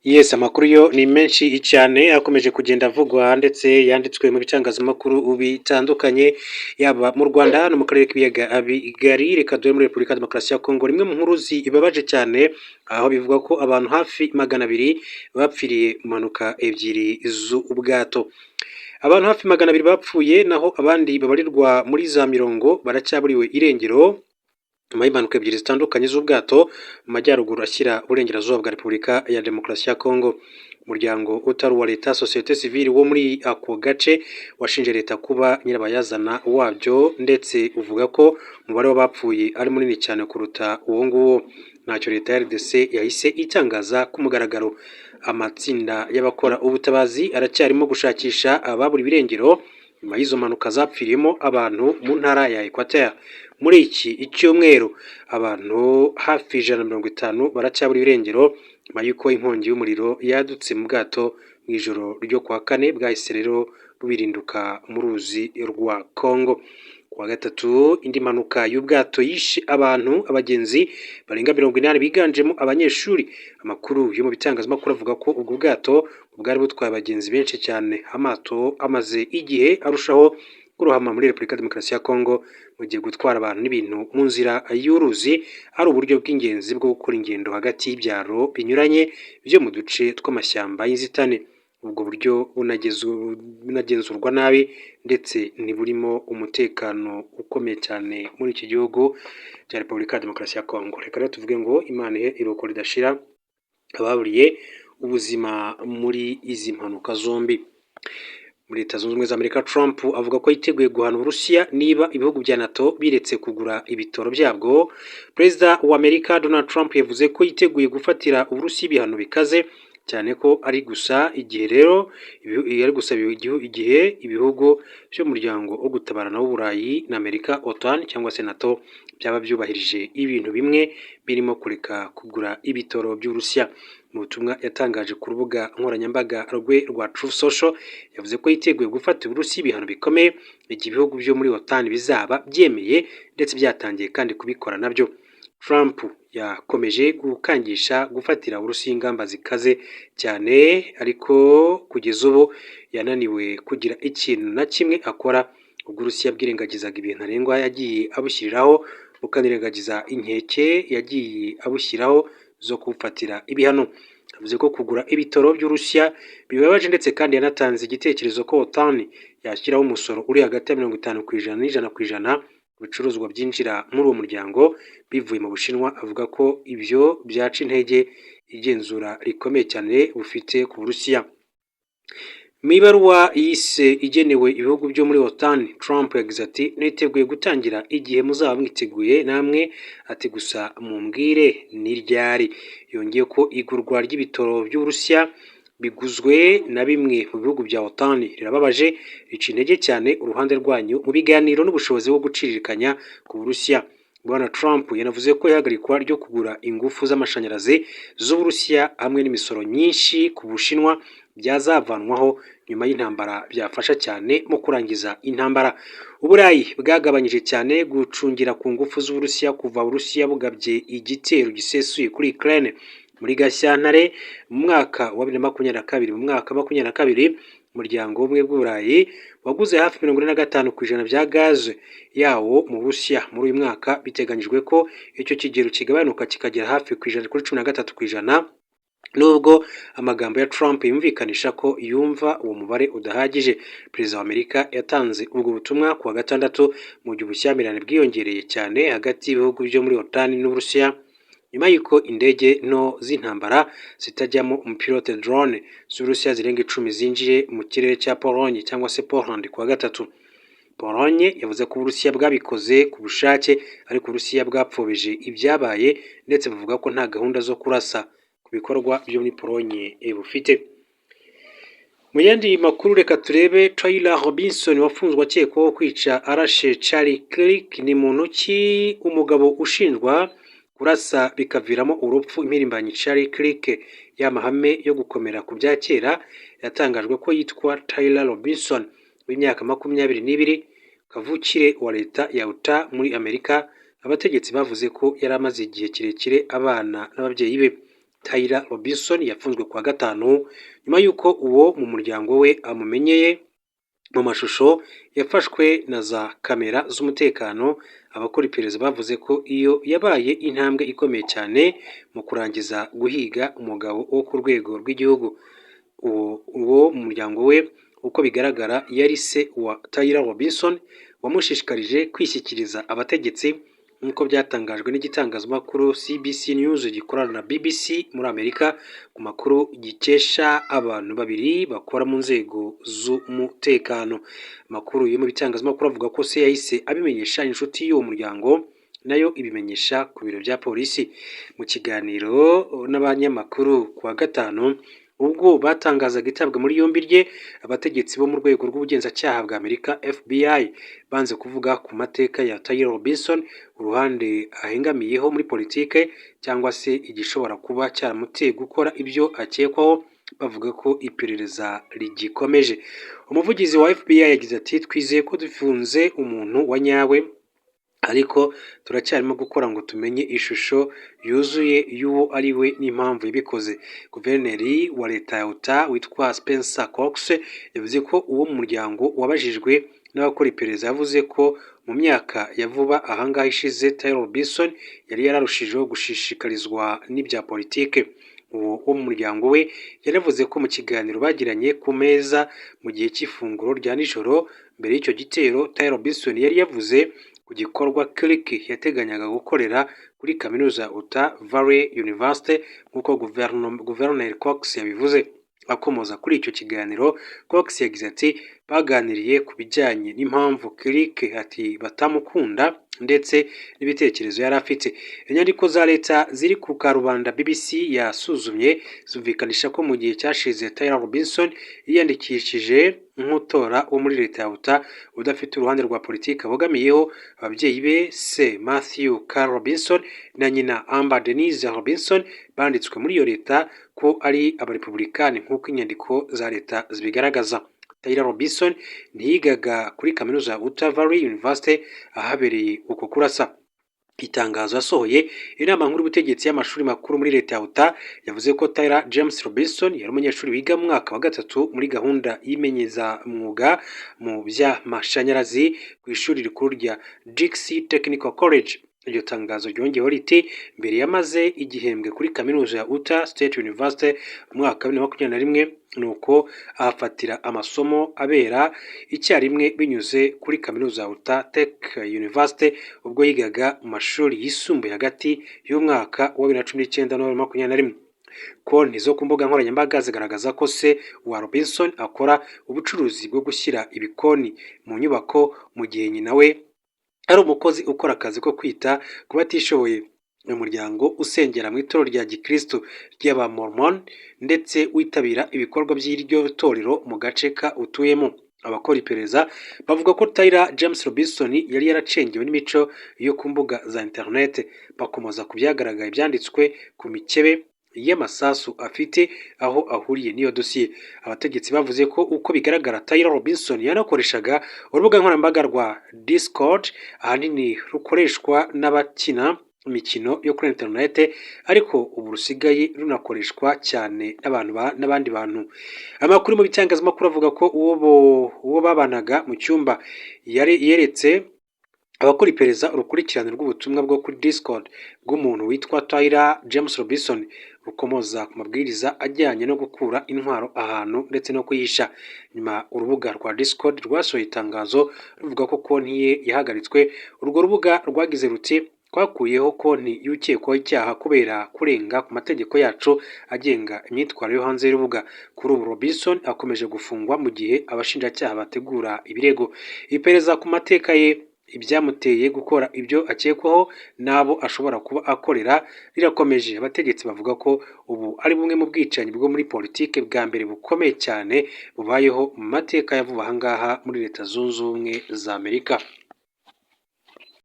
Yes, amakuru yo ni menshi cyane akomeje kugenda avugwa ndetse yanditswe mu bitangazamakuru bitandukanye yaba mu Rwanda no mu karere k'ibiyaga bigari. Reka dore muri Repubulika ya Demokarasi ya Kongo, rimwe mu nkuru zibabaje cyane aho bivuga ko abantu hafi 200 bapfiriye mu mpanuka ebyiri z'ubwato. Abantu hafi 200 bapfuye naho abandi babarirwa muri za mirongo baracyaburiwe irengero nyuma y'impanuka ebyiri zitandukanye z'ubwato mu majyaruguru ashyira uburengerazuba bwa Repubulika ya Demokarasi ya Kongo. Umuryango utari uwa leta, societe civile wo muri ako gace washinje leta kuba nyirabayazana wabyo ndetse uvuga ko umubare w'abapfuye ari munini cyane kuruta uwo nguwo. Ntacyo leta ya RDC yahise itangaza ku mugaragaro. Amatsinda y'abakora ubutabazi aracyarimo gushakisha ababura ibirengero nyuma y'izo mpanuka zapfiriyemo abantu mu ntara ya Equateur. Muri iki cyumweru abantu hafi 150 baracyabura ibirengero nyuma y'uko inkongi y'umuriro yadutse mu bwato mu ijoro ryo kwa kane bwahise rero bubirinduka mu ruzi rwa Kongo. Kuwa gatatu indi mpanuka y'ubwato yishe abagenzi barenga 80 biganjemo abanyeshuri. Amakuru yo mu bitangazamakuru avuga ko ubwo bwato bwari butwaye abagenzi benshi cyane. Amato amaze igihe arushaho kurohama muri Repubulika ya Demokarasi ya Kongo mu gihe gutwara abantu n'ibintu mu nzira y'uruzi ari uburyo bw'ingenzi bwo gukora ingendo hagati y'ibyaro binyuranye byo mu duce tw'amashyamba y'inzitane. Ubwo buryo bunagenzurwa nabi ndetse ntiburimo umutekano ukomeye cyane muri iki gihugu cya Repubulika ya Demokarasi ya Kongo. Reka rero tuvuge ngo Imana ihe iruhuko ridashira ababuriye ubuzima muri izi mpanuka zombi. Muri Leta Zunze Ubumwe za Amerika, Trump avuga ko yiteguye guhana Uburusiya niba ibihugu bya NATO biretse kugura ibitoro byabwo. Perezida wa Amerika Donald Trump yavuze ko yiteguye gufatira Uburusiya ibihano bikaze cyane ko ari gusa igihe rero igihe ibihugu by'umuryango wo gutabarana w'Uburayi na Amerika OTAN cyangwa se NATO byaba byubahirije ibintu bimwe birimo kureka kugura ibitoro by'Uburusiya. Mu butumwa yatangaje ku rubuga nkoranyambaga rwe rwa Truth Social yavuze ko yiteguye gufata Uburusiya ibihano bikomeye igihe ibihugu byo muri OTAN bizaba byemeye ndetse byatangiye kandi kubikora nabyo. Trump yakomeje gukangisha gufatira Uburusiya ingamba zikaze cyane ariko kugeza ubu yananiwe kugira ikintu na kimwe akora. Ubwo Uburusiya bwirengagizaga ibintu ntarengwa yagiye abushyiriraho bukanirengagiza inkeke yagiye abushyiraho zo kufatira ibihano. Yavuze ko kugura ibitoro by'Uburusiya bibabaje ndetse kandi yanatanze igitekerezo ko OTAN yashyiraho umusoro uri hagati ya 50% n'100% ibicuruzwa byinjira muri uwo muryango bivuye mu Bushinwa. Avuga ko ibyo byaca intege igenzura rikomeye cyane bufite ku Burusiya. Mu ibaruwa yise igenewe ibihugu byo muri OTAN, Trump yagize ati niteguye gutangira igihe muzaba mwiteguye namwe, ati gusa mumbwire ni ryari. Yongeye ko igurwa ry'ibitoro by'Uburusiya biguzwe na bimwe mu bihugu bya OTAN rirababaje, rica intege cyane uruhande rwanyu mu biganiro n'ubushobozi bwo guciririkanya ku Burusiya. Bwana Trump yanavuze ko ihagarikwa ryo kugura ingufu z'amashanyarazi z'Uburusiya hamwe n'imisoro nyinshi ku Bushinwa byazavanwaho nyuma y'intambara byafasha cyane mu kurangiza intambara. Uburayi bwagabanyije cyane gucungira ku ngufu z'Uburusiya kuva Uburusiya bugabye igitero gisesuye kuri Ukraine muri Gashyantare mu mwaka wa 2022. Mu mwaka wa 2022 umuryango w'ubumwe bw'Uburayi waguze hafi 45% bya gaze yawo mu Burusiya. Muri uyu mwaka biteganyijwe ko icyo kigero kigabanuka kikagera hafi kuri 13%, nubwo amagambo ya Trump yumvikanisha ko yumva uwo mubare udahagije. Perezida wa Amerika yatanze ubwo butumwa kuwa gatandatu mu gihe ubushyamirane bwiyongereye cyane hagati y'ibihugu byo muri OTAN n'Uburusiya nyuma y'uko indege nto z'intambara zitajyamo umupilote drone z'Uburusiya zirenga 10 zinjiye mu kirere cya Pologne cyangwa se Poland kuwa gatatu. Pologne yavuze ko Uburusiya bwabikoze ku bushake ariko Uburusiya bwapfobeje ibyabaye ndetse buvuga ko nta gahunda zo kurasa ku bikorwa byo muri Pologne bufite. Mu yandi makuru reka turebe Tyler Robinson wafunzwe akekwaho kwica arashe Charlie Kirk. Ni muntu ki umugabo ushinjwa kurasa bikaviramo urupfu impirimbanyi Charlie Kirk y'amahame yo gukomera ku bya kera yatangajwe ko yitwa Tyler Robinson w'imyaka 22 kavukire wa leta ya Utah muri Amerika. Abategetsi bavuze ko yari amaze igihe kirekire abana n'ababyeyi be. Tyler Robinson yafunzwe kuwa gatanu nyuma y'uko uwo mu muryango we amumenyeye mu mashusho yafashwe na za kamera z'umutekano. Abakora iperereza bavuze ko iyo yabaye intambwe ikomeye cyane mu kurangiza guhiga umugabo wo ku rwego rw'igihugu. Uwo mu muryango we uko bigaragara yari se wa Tyler Robinson wamushishikarije kwishyikiriza abategetsi nk'uko byatangajwe n'igitangazamakuru CBC News gikorana na BBC muri Amerika ku makuru gikesha abantu babiri bakora mu nzego z'umutekano. Amakuru yo mu bitangazamakuru avuga ko se yahise abimenyesha inshuti y'uwo muryango nayo ibimenyesha ku biro bya polisi. Mu kiganiro n'abanyamakuru kuwa gatanu ubwo batangazaga itabwa muri yombi rye, abategetsi bo mu rwego rw'ubugenzacyaha bwa Amerika FBI banze kuvuga ku mateka ya Tyler Robinson, uruhande ahengamiyeho muri politike cyangwa se igishobora kuba cyaramuteye gukora ibyo akekwaho, bavuga ko iperereza rigikomeje. Umuvugizi wa FBI yagize ati twizeye ko dufunze umuntu wa nyawe ariko turacyarimo gukora ngo tumenye ishusho yuzuye y'uwo ari we n'impamvu yabikoze. Guverineri wa leta ya Utah witwa Spencer Cox yavuze ko uwo mu muryango wabajijwe n'abakora iperereza yavuze ko mu myaka ya vuba ahangaha ishize Tyler Robinson yari yararushijeho gushishikarizwa n'ibya politike. Uwo mu muryango we yaravuze ko mu kiganiro bagiranye ku meza mu gihe cy'ifunguro rya nijoro mbere y'icyo gitero, Tyler Robinson yari yavuze ku gikorwa Kirk yateganyaga gukorera kuri kaminuza ya Utah Valley University nk'uko Guverineri Cox yabivuze. Akomoza kuri icyo kiganiro, Cox yagize ati baganiriye ku bijyanye n'impamvu Kirk ati batamukunda ndetse n'ibitekerezo yari afite. Inyandiko za leta ziri ku karubanda BBC yasuzumye zumvikanisha ko mu gihe cyashize Tyler Robinson yiyandikishije nk'utora wo muri leta ya Utah udafite uruhande rwa politiki abogamiyeho. Ababyeyi be se Matthew Carl Robinson na nyina Amber Denise Robinson banditswe muri iyo leta ko ari abarepublikani nk'uko inyandiko za leta zibigaragaza. Tyler Robinson ntiyigaga kuri kaminuza ya Utah Valley University ahabereye uko kurasa. Itangazo yasohoye inama nkuru y'ubutegetsi y'amashuri makuru muri leta ya Utah yavuze ko Tyler James Robinson yari umunyeshuri wiga mu mwaka wa gatatu muri gahunda y'imenyezamwuga mu by'amashanyarazi ku ishuri rikuru rya Dixie Technical College. Iryo tangazo ryongeyeho riti mbere yamaze igihembwe kuri kaminuza ya Utah State University mu mwaka wa 2021 nuko ahafatira amasomo abera icyarimwe binyuze kuri kaminuza ya Utah Tech University ubwo yigaga mu mashuri yisumbuye hagati y'umwaka wa 2019 na 2021. Konti zo ku mbuga nkoranyambaga zigaragaza ko se wa Robinson akora ubucuruzi bwo gushyira ibikoni mu nyubako mu gihe nyina we ari umukozi ukora akazi ko kwita ku batishoboye. Umuryango usengera mu itorero rya Gikristo ry'Abamormon ndetse witabira ibikorwa by'iryo torero mu gace ka utuyemo. Abakora iperereza bavuga ko Tyler James Robinson yari yaracengewe n'imico yo ku mbuga za internet. Bakomoza ku byagaragaye byanditswe ku mikebe y'amasasu afite aho ahuriye n'iyo dosiye. Abategetsi bavuze ko uko bigaragara Tyler Robinson yanakoreshaga urubuga nkoranyambaga rwa Discord ahanini rukoreshwa n'abakina imikino yo kuri internet, ariko ubu rusigaye runakoreshwa cyane n'abandi bantu. Amakuru mu bitangazamakuru avuga ko uwo babanaga mu cyumba yeretse abakora iperereza urukurikirane rw'ubutumwa bwo kuri Discord bw'umuntu witwa Tyler James Robinson rukomoza ku mabwiriza ajyanye no gukura intwaro ahantu ndetse no kuyisha. Nyuma urubuga rwa Discord rwasohoye itangazo ruvuga ko konti ye yahagaritswe. Urwo rubuga rwagize ruti twakuyeho konti y'ukekwaho icyaha kubera kurenga ku mategeko yacu agenga imyitwarire yo hanze y'urubuga. Kuri ubu Robinson akomeje gufungwa mu gihe abashinjacyaha bategura ibirego. Iperereza ku mateka ye, ibyamuteye gukora ibyo akekwaho n'abo ashobora kuba akorera rirakomeje. Abategetsi bavuga ko ubu ari bumwe mu bwicanyi bwo muri politike bwa mbere bukomeye cyane bubayeho mu mateka ya vuba ahangaha muri Leta Zunze Ubumwe za Amerika.